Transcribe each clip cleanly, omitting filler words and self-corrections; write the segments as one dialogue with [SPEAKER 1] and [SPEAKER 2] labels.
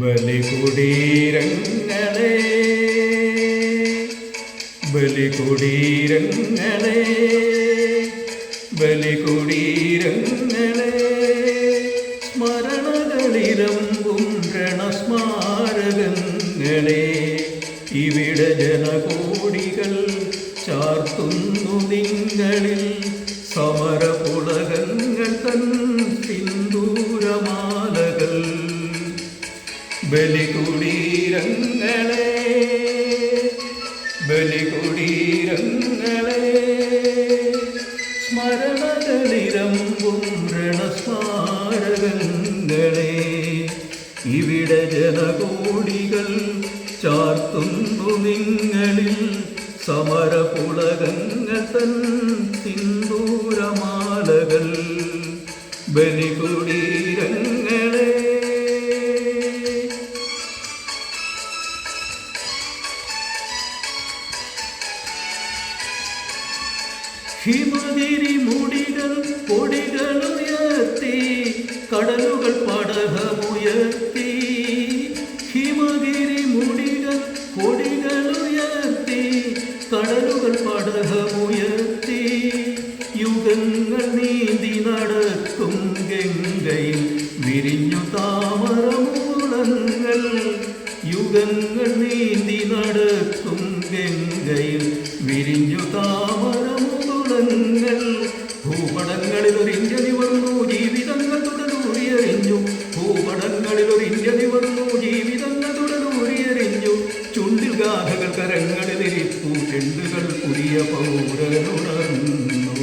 [SPEAKER 1] ബലികുടീരങ്ങളെ ബലികുടീരങ്ങളെ ബലികുടീരങ്ങളെ സ്മരണകളിരമ്പും രണസ്മാരകങ്ങളെ ഇവിടെ ജനകോടികൾ ചാർത്തുന്നു നിങ്ങളിൽ സമരപുളകങ്ങൾ തൻ സിന്ദൂരമാലകൾ. ബലികുടീരങ്ങളെ ബലികുടീരങ്ങളെ സ്മരണകളിരമ്പും രണസ്മാരകങ്ങളെ ഇവിടെ ജനകോടികൾ ചാർത്തുന്നു നിങ്ങളിൽ സമരപുളകങ്ങൾ തൻ സിന്ദൂരമാലകൾ. ബലികുടീരങ്ങളെ ഹിമഗിരി മുടികൾ കൊടികളുയർത്തി കടലുകൾ പടകമുയർത്തി. ഹിമഗിരി മുടികൾ കൊടികളുയർത്തി കടലുകൾ പടകമുയർത്തി. യുഗങ്ങൾ നീന്തി നടക്കും ഗംഗയിൽ വിരിഞ്ഞു താമരമൂളങ്ങൾ. യുഗങ്ങൾ നീന്തി നടക്കും ഗംഗയിൽ വിരിഞ്ഞു താമരമൂളങ്ങൾ. ഭൂപടങ്ങളിൽ ഒരു ഇന്ത്യ നിവർന്നു ജീവിതങ്ങൾ തുടരൂരിയെറിഞ്ഞു. ഭൂപടങ്ങളിൽ ഒരു ഇന്ത്യ നിവർന്നു ജീവിതങ്ങൾ തുടരൂരിയെറിഞ്ഞു. ചുണ്ടിൽ ഗാഥകൾ കരങ്ങളിലിരിപ്പു ചെണ്ടുകൾ പുതിയ പൗരനുണർന്നു.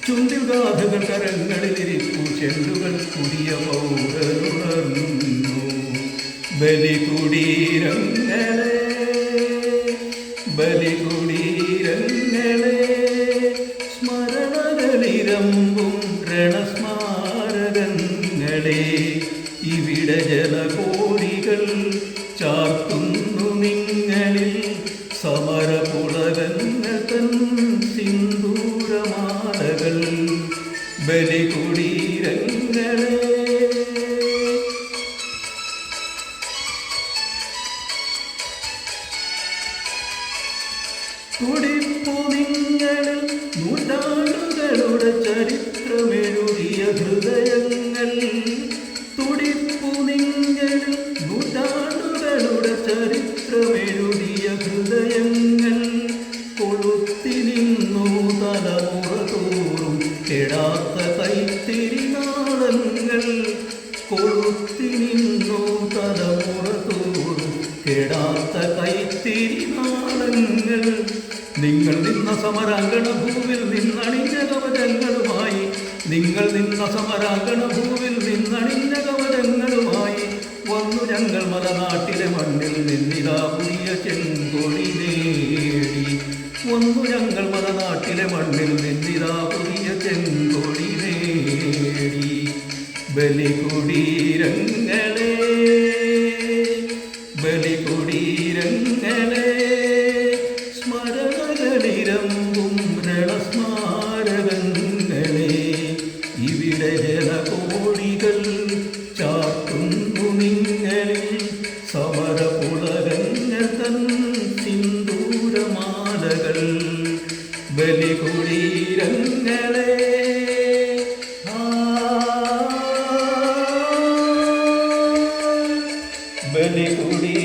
[SPEAKER 1] ചുണ്ടിൽ ഗാഥകൾ കരങ്ങളിലിരിപ്പു ചെണ്ടുകൾ പുതിയ പൗരനുണർന്നു. ബലികുടീരങ്ങളെ ബലികുടീരങ്ങളെ സ്മരണകളിരമ്പും രണസ്മാരകങ്ങളെ ഇവിടെ ജനകോടികൾ ചാർത്തുന്നു നിങ്ങളിൽ സമരപുളകങ്ങൾ തൻ സിന്ദൂരമാലകൾ. ബലികുടീരങ്ങളെ തുടിപ്പു നിങ്ങളിൽ നൂറ്റാണ്ടുകളുടെ ചരിത്രമെഴുതിയ ഹൃദയങ്ങൾ. തുടിപ്പു നിങ്ങളിൽ നൂറ്റാണ്ടുകളുടെ ചരിത്രമെഴുതിയ ഹൃദയങ്ങൾ. കൊളുത്തി നിന്നു തലമുറ തോറും കെടാത്ത കൈത്തിരിനാളങ്ങൾ. കൊളുത്തി നിന്നു തലമുറ തോറും കെടാത്ത കൈത്തിരിനാളങ്ങൾ. നിങ്ങൾ നിന്ന സമരാങ്കണ ഭൂവിൽ നിന്നണിഞ്ഞ കവചങ്ങളുമായി. നിങ്ങൾ നിന്ന സമരാങ്കണ ഭൂവിൽ നിന്നണിഞ്ഞ കവചങ്ങളുമായി വന്നു ഞങ്ങൾ മലനാട്ടിലെ മണ്ണിൽ നിന്നിതാ പുതിയ ചെങ്കൊടി നേടി. വന്നു ഞങ്ങൾ മലനാട്ടിലെ മണ്ണിൽ നിന്നിതാ പുതിയ ചെങ്കൊടി നേടി. ബലികുടീരങ്ങളെ ബലികുടീരങ്ങളെ സ്മരണകളിരമ്പും രണസ്മാരകങ്ങളെ ഇവിടെ ജനകോടികൾ ചാർത്തുന്നു നിങ്ങളിൽ സമരപുളകങ്ങൾ തൻ സിന്ദൂരമാലകൾ. ബലികുടീരങ്ങളെ ബലികുടീ